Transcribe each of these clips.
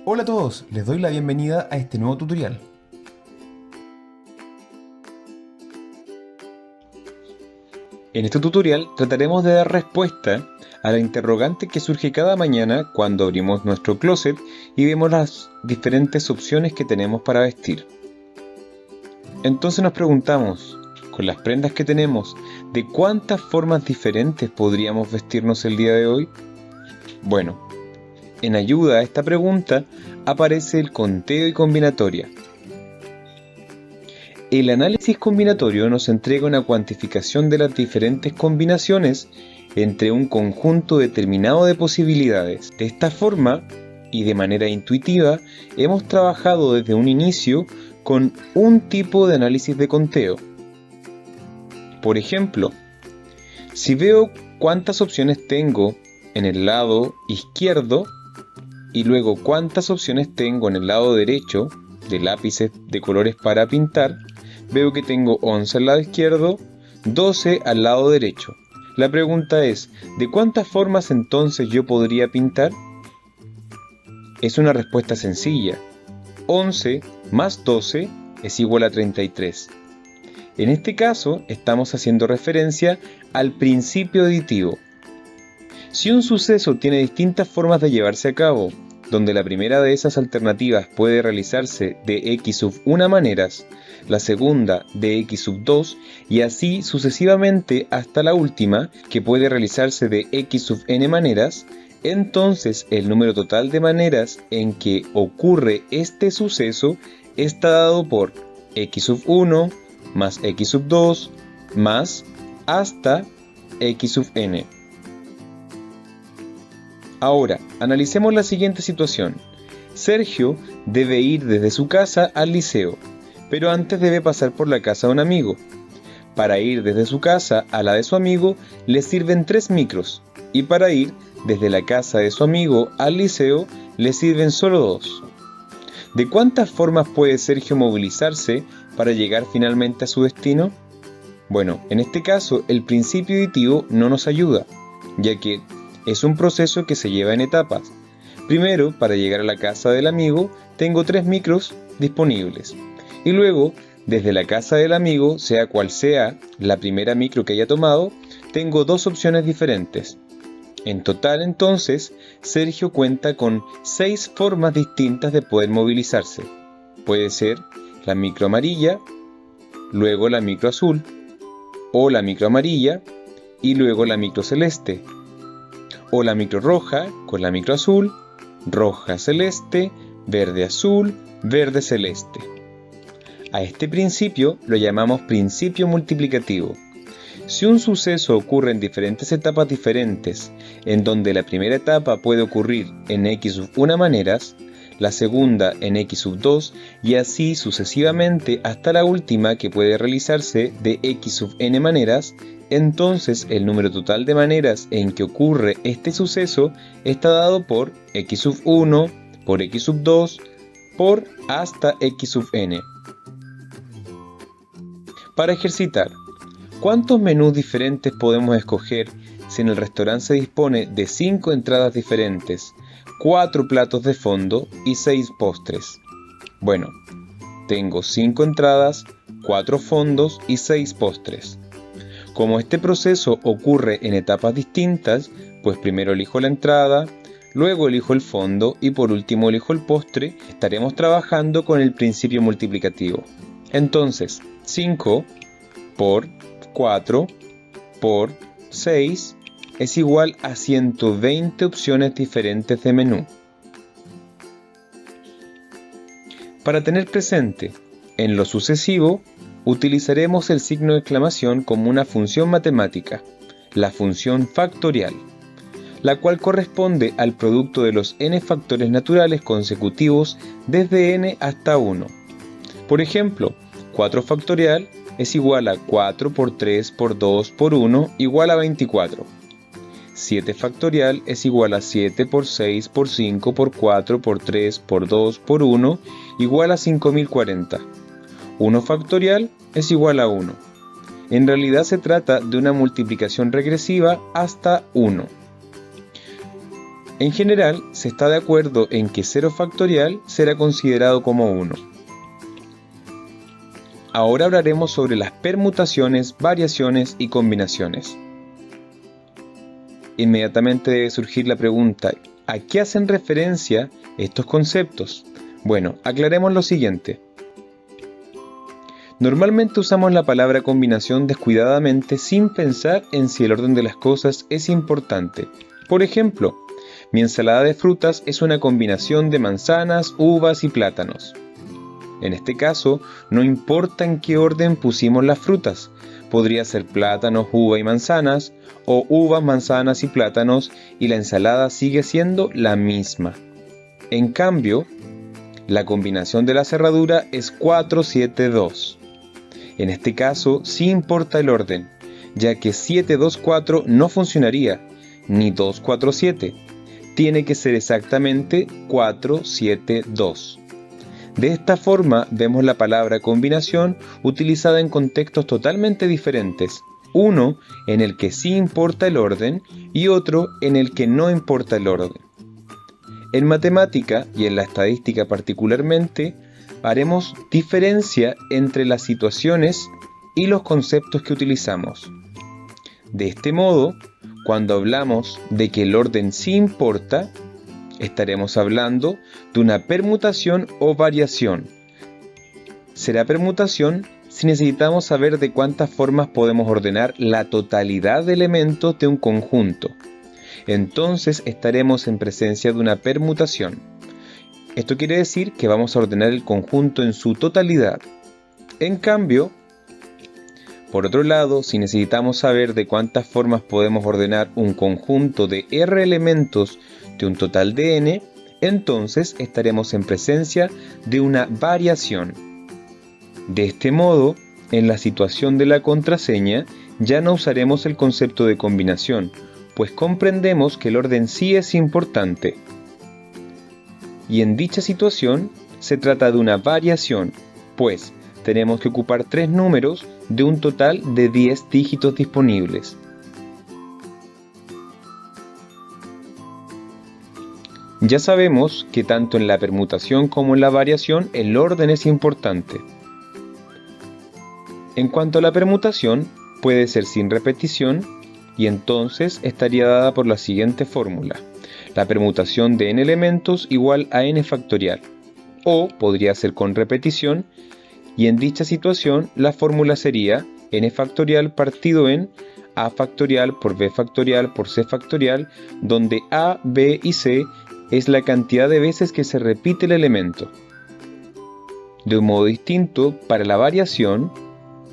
Hola a todos, les doy la bienvenida a este nuevo tutorial. En este tutorial trataremos de dar respuesta a la interrogante que surge cada mañana cuando abrimos nuestro closet y vemos las diferentes opciones que tenemos para vestir. Entonces nos preguntamos, con las prendas que tenemos, ¿de cuántas formas diferentes podríamos vestirnos el día de hoy? Bueno, en ayuda a esta pregunta aparece el conteo y combinatoria. El análisis combinatorio nos entrega una cuantificación de las diferentes combinaciones entre un conjunto determinado de posibilidades. De esta forma, y de manera intuitiva, hemos trabajado desde un inicio con un tipo de análisis de conteo. Por ejemplo, si veo cuántas opciones tengo en el lado izquierdo y luego cuántas opciones tengo en el lado derecho de lápices de colores para pintar, veo que tengo 11 al lado izquierdo, 12 al lado derecho. La pregunta es, ¿de cuántas formas entonces yo podría pintar? Es una respuesta sencilla. 11 más 12 es igual a 33. En este caso, estamos haciendo referencia al principio aditivo. Si un suceso tiene distintas formas de llevarse a cabo, donde la primera de esas alternativas puede realizarse de x sub 1 maneras, la segunda de x sub 2 y así sucesivamente hasta la última que puede realizarse de x sub n maneras, entonces el número total de maneras en que ocurre este suceso está dado por x sub 1 más x sub 2 más hasta x sub n. Ahora, analicemos la siguiente situación. Sergio debe ir desde su casa al liceo, pero antes debe pasar por la casa de un amigo. Para ir desde su casa a la de su amigo le sirven 3 micros, y para ir desde la casa de su amigo al liceo le sirven solo 2. ¿De cuántas formas puede Sergio movilizarse para llegar finalmente a su destino? Bueno, en este caso el principio aditivo no nos ayuda, ya que es un proceso que se lleva en etapas. Primero, para llegar a la casa del amigo, tengo 3 micros disponibles. Y luego, desde la casa del amigo, sea cual sea la primera micro que haya tomado, tengo 2 opciones diferentes. En total, entonces, Sergio cuenta con 6 formas distintas de poder movilizarse. Puede ser la micro amarilla, luego la micro azul, o la micro amarilla, y luego la micro celeste. O la micro roja con la micro azul, roja celeste, verde azul, verde celeste. A este principio lo llamamos principio multiplicativo. Si un suceso ocurre en diferentes etapas diferentes, en donde la primera etapa puede ocurrir en x sub 1 maneras, la segunda en x sub 2 y así sucesivamente hasta la última que puede realizarse de x sub n maneras, entonces el número total de maneras en que ocurre este suceso está dado por x sub 1, por x sub 2, por hasta x sub n. Para ejercitar, ¿cuántos menús diferentes podemos escoger si en el restaurante se dispone de 5 entradas diferentes, 4 platos de fondo y 6 postres? Bueno, tengo 5 entradas, 4 fondos y 6 postres. Como este proceso ocurre en etapas distintas, pues primero elijo la entrada, luego elijo el fondo y por último elijo el postre, estaremos trabajando con el principio multiplicativo. Entonces, 5 por 4 por 6 es igual a 120 opciones diferentes de menú. Para tener presente, en lo sucesivo, utilizaremos el signo de exclamación como una función matemática, la función factorial, la cual corresponde al producto de los n factores naturales consecutivos desde n hasta 1. Por ejemplo, 4 factorial es igual a 4 por 3 por 2 por 1 igual a 24. 7 factorial es igual a 7 por 6 por 5 por 4 por 3 por 2 por 1 igual a 5040. 1 factorial es igual a 1. En realidad se trata de una multiplicación regresiva hasta 1. En general, se está de acuerdo en que 0 factorial será considerado como 1. Ahora hablaremos sobre las permutaciones, variaciones y combinaciones. Inmediatamente debe surgir la pregunta, ¿a qué hacen referencia estos conceptos? Bueno, aclaremos lo siguiente. Normalmente usamos la palabra combinación descuidadamente sin pensar en si el orden de las cosas es importante. Por ejemplo, mi ensalada de frutas es una combinación de manzanas, uvas y plátanos. En este caso, no importa en qué orden pusimos las frutas. Podría ser plátanos, uva y manzanas, o uvas, manzanas y plátanos, y la ensalada sigue siendo la misma. En cambio, la combinación de la cerradura es 4, 7, 2. En este caso, sí importa el orden, ya que 7, 2, 4 no funcionaría, ni 2, 4, 7. Tiene que ser exactamente 4, 7, 2. De esta forma vemos la palabra combinación utilizada en contextos totalmente diferentes, uno en el que sí importa el orden y otro en el que no importa el orden. En matemática y en la estadística particularmente, haremos diferencia entre las situaciones y los conceptos que utilizamos. De este modo, cuando hablamos de que el orden sí importa, estaremos hablando de una permutación o variación. Será permutación si necesitamos saber de cuántas formas podemos ordenar la totalidad de elementos de un conjunto. Entonces estaremos en presencia de una permutación. Esto quiere decir que vamos a ordenar el conjunto en su totalidad. En cambio, por otro lado, si necesitamos saber de cuántas formas podemos ordenar un conjunto de R elementos de un total de n, entonces estaremos en presencia de una variación. De este modo, en la situación de la contraseña, ya no usaremos el concepto de combinación, pues comprendemos que el orden sí es importante. Y en dicha situación, se trata de una variación, pues tenemos que ocupar 3 números de un total de 10 dígitos disponibles. Ya sabemos que tanto en la permutación como en la variación el orden es importante. En cuanto a la permutación, puede ser sin repetición y entonces estaría dada por la siguiente fórmula. La permutación de n elementos igual a n factorial. O podría ser con repetición y en dicha situación la fórmula sería n factorial partido en a factorial por b factorial por c factorial, donde a, b y c es la cantidad de veces que se repite el elemento. De un modo distinto, para la variación,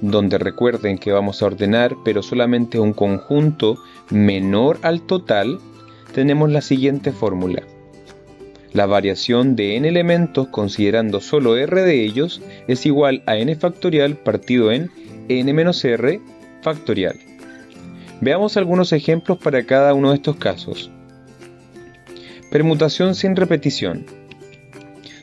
donde recuerden que vamos a ordenar pero solamente un conjunto menor al total, tenemos la siguiente fórmula. La variación de n elementos considerando solo r de ellos es igual a n factorial partido en n menos r factorial. Veamos algunos ejemplos para cada uno de estos casos. Permutación sin repetición.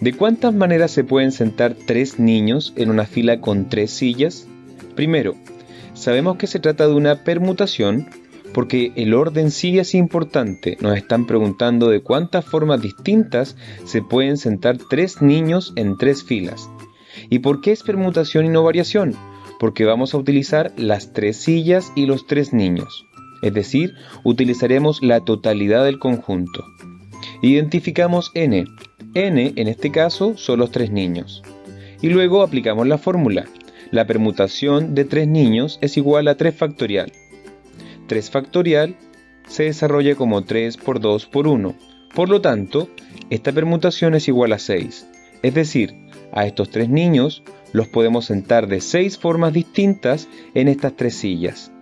¿De cuántas maneras se pueden sentar 3 niños en una fila con 3 sillas? Primero, sabemos que se trata de una permutación porque el orden sí es importante. Nos están preguntando de cuántas formas distintas se pueden sentar 3 niños en 3 filas. ¿Y por qué es permutación y no variación? Porque vamos a utilizar las 3 sillas y los 3 niños. Es decir, utilizaremos la totalidad del conjunto. Identificamos n. n en este caso son los 3 niños. Y luego aplicamos la fórmula. La permutación de 3 niños es igual a 3 factorial. 3 factorial se desarrolla como 3 por 2 por 1. Por lo tanto, esta permutación es igual a 6. Es decir, a estos 3 niños los podemos sentar de 6 formas distintas en estas 3 sillas.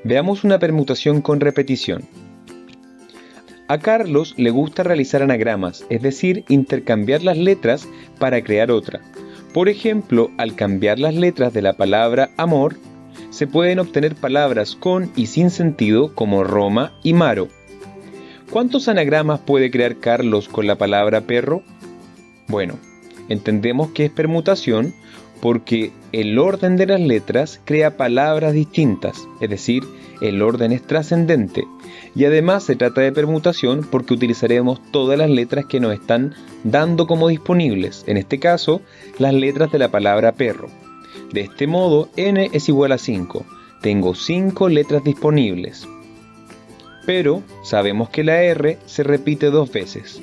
Veamos una permutación con repetición. A Carlos le gusta realizar anagramas, es decir, intercambiar las letras para crear otra. Por ejemplo, al cambiar las letras de la palabra amor, se pueden obtener palabras con y sin sentido como Roma y Maro. ¿Cuántos anagramas puede crear Carlos con la palabra perro? Bueno, entendemos que es permutación porque el orden de las letras crea palabras distintas, es decir, el orden es trascendente. Y además se trata de permutación porque utilizaremos todas las letras que nos están dando como disponibles, en este caso, las letras de la palabra perro. De este modo, n es igual a 5. Tengo 5 letras disponibles. Pero sabemos que la R se repite 2 veces.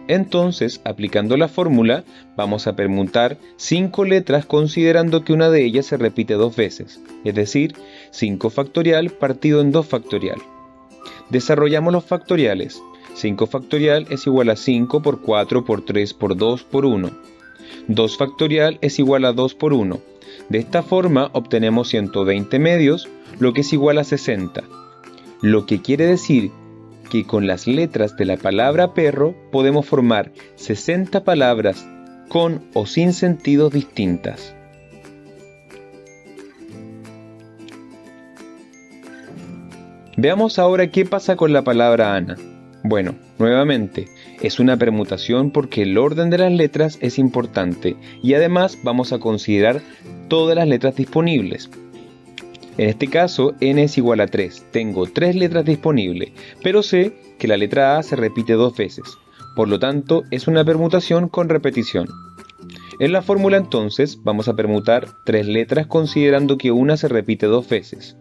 Entonces, aplicando la fórmula, vamos a permutar 5 letras considerando que una de ellas se repite 2 veces, es decir, 5 factorial partido en 2 factorial. Desarrollamos los factoriales. 5 factorial es igual a 5 por 4 por 3 por 2 por 1. 2 factorial es igual a 2 por 1. De esta forma obtenemos 120 medios, lo que es igual a 60. Lo que quiere decir que con las letras de la palabra perro podemos formar 60 palabras con o sin sentidos distintas. Veamos ahora qué pasa con la palabra Ana. Bueno, nuevamente, es una permutación porque el orden de las letras es importante y además vamos a considerar todas las letras disponibles. En este caso, n es igual a 3. Tengo 3 letras disponibles, pero sé que la letra A se repite 2 veces. Por lo tanto, es una permutación con repetición. En la fórmula entonces, vamos a permutar 3 letras considerando que una se repite 2 veces.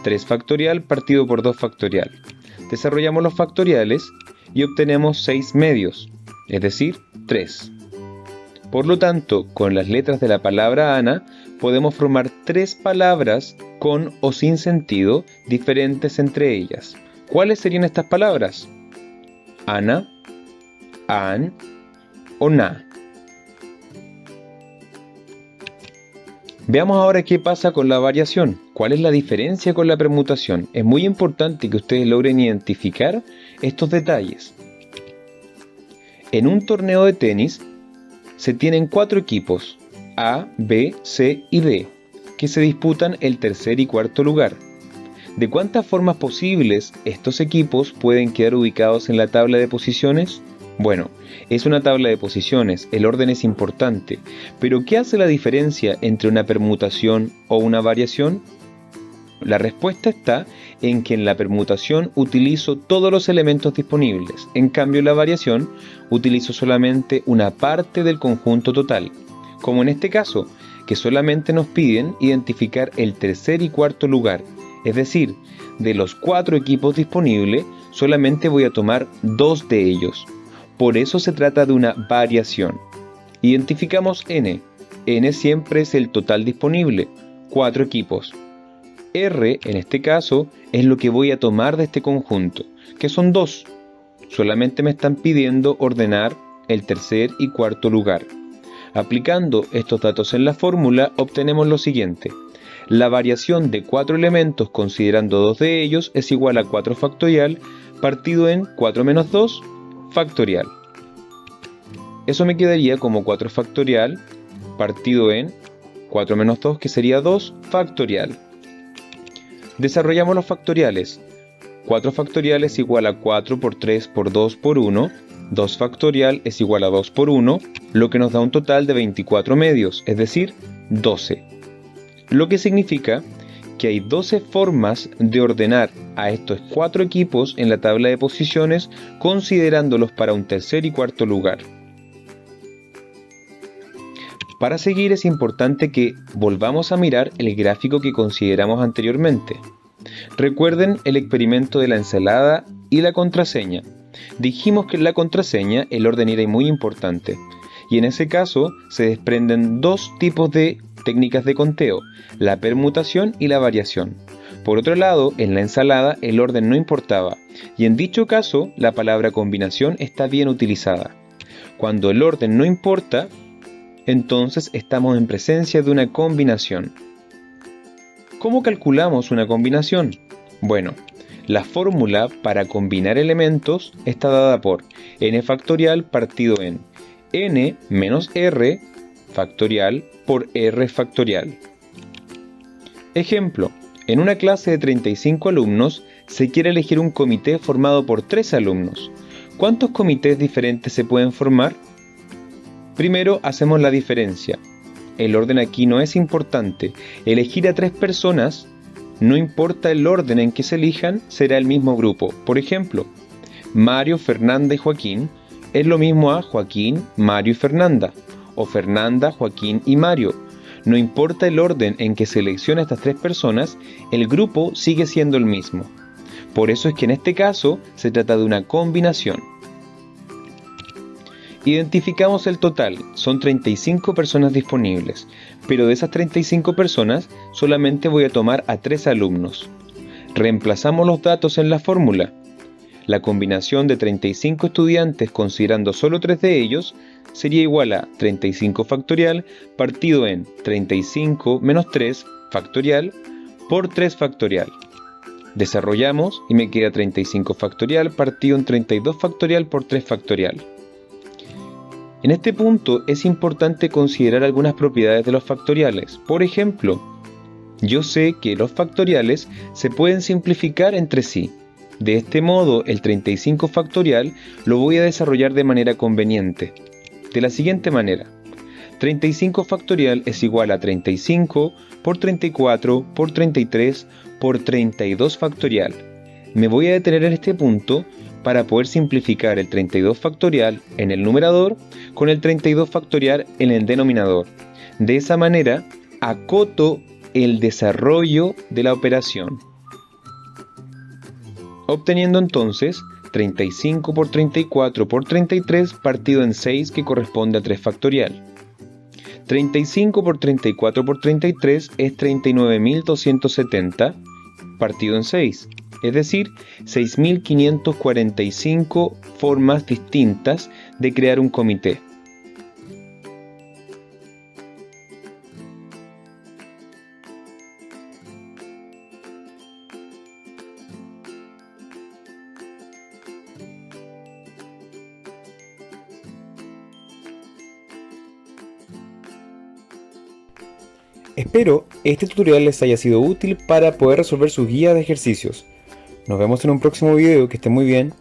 3 factorial partido por 2 factorial. Desarrollamos los factoriales y obtenemos 6 medios, es decir, 3. Por lo tanto, con las letras de la palabra Ana, podemos formar 3 palabras con o sin sentido diferentes entre ellas. ¿Cuáles serían estas palabras? Ana, an o na. Veamos ahora qué pasa con la variación. ¿Cuál es la diferencia con la permutación? Es muy importante que ustedes logren identificar estos detalles. En un torneo de tenis se tienen 4 equipos, A, B, C y D, que se disputan el tercer y cuarto lugar. ¿De cuántas formas posibles estos equipos pueden quedar ubicados en la tabla de posiciones? Bueno, es una tabla de posiciones, el orden es importante, pero ¿qué hace la diferencia entre una permutación o una variación? La respuesta está en que en la permutación utilizo todos los elementos disponibles, en cambio en la variación utilizo solamente una parte del conjunto total, como en este caso, que solamente nos piden identificar el tercer y cuarto lugar, es decir, de los 4 equipos disponibles, solamente voy a tomar 2 de ellos. Por eso se trata de una variación. Identificamos n. N siempre es el total disponible, 4 equipos. R, en este caso, es lo que voy a tomar de este conjunto, que son 2. Solamente me están pidiendo ordenar el tercer y cuarto lugar. Aplicando estos datos en la fórmula, obtenemos lo siguiente. La variación de 4 elementos considerando 2 de ellos es igual a 4 factorial partido en 4 menos 2 factorial. Eso me quedaría como 4 factorial partido en 4 menos 2, que sería 2 factorial. Desarrollamos los factoriales. 4 factorial es igual a 4 por 3 por 2 por 1. 2 factorial es igual a 2 por 1, lo que nos da un total de 24 medios, es decir, 12. Lo que significa que hay 12 formas de ordenar a estos 4 equipos en la tabla de posiciones, considerándolos para un tercer y cuarto lugar. Para seguir es importante que volvamos a mirar el gráfico que consideramos anteriormente. Recuerden el experimento de la ensalada y la contraseña. Dijimos que en la contraseña el orden era muy importante, y en ese caso se desprenden 2 tipos de técnicas de conteo, la permutación y la variación. Por otro lado, en la ensalada el orden no importaba, y en dicho caso la palabra combinación está bien utilizada. Cuando el orden no importa, entonces estamos en presencia de una combinación. ¿Cómo calculamos una combinación? Bueno, la fórmula para combinar elementos está dada por n factorial partido en n menos r factorial por r factorial. Ejemplo, en una clase de 35 alumnos se quiere elegir un comité formado por 3 alumnos. ¿Cuántos comités diferentes se pueden formar? Primero hacemos la diferencia. el orden aquí no es importante. Elegir a 3 personas, no importa el orden en que se elijan, será el mismo grupo. Por ejemplo, Mario, Fernanda y Joaquín es lo mismo a Joaquín, Mario y Fernanda, o Fernanda, Joaquín y Mario. No importa el orden en que seleccione a estas 3 personas, el grupo sigue siendo el mismo. Por eso es que en este caso se trata de una combinación. Identificamos el total, son 35 personas disponibles, pero de esas 35 personas solamente voy a tomar a 3 alumnos. Reemplazamos los datos en la fórmula. La combinación de 35 estudiantes considerando solo 3 de ellos sería igual a 35 factorial partido en 35 menos 3 factorial por 3 factorial. Desarrollamos y me queda 35 factorial partido en 32 factorial por 3 factorial. En este punto es importante considerar algunas propiedades de los factoriales. Por ejemplo, yo sé que los factoriales se pueden simplificar entre sí. De este modo, el 35 factorial lo voy a desarrollar de manera conveniente. De la siguiente manera: 35 factorial es igual a 35 por 34 por 33 por 32 factorial. Me voy a detener en este punto para poder simplificar el 32 factorial en el numerador con el 32 factorial en el denominador. De esa manera, acoto el desarrollo de la operación, obteniendo entonces 35 por 34 por 33 partido en 6, que corresponde a 3 factorial. 35 por 34 por 33 es 39.270 partido en 6, es decir, 6.545 formas distintas de crear un comité. Espero este tutorial les haya sido útil para poder resolver sus guías de ejercicios. Nos vemos en un próximo video, que estén muy bien.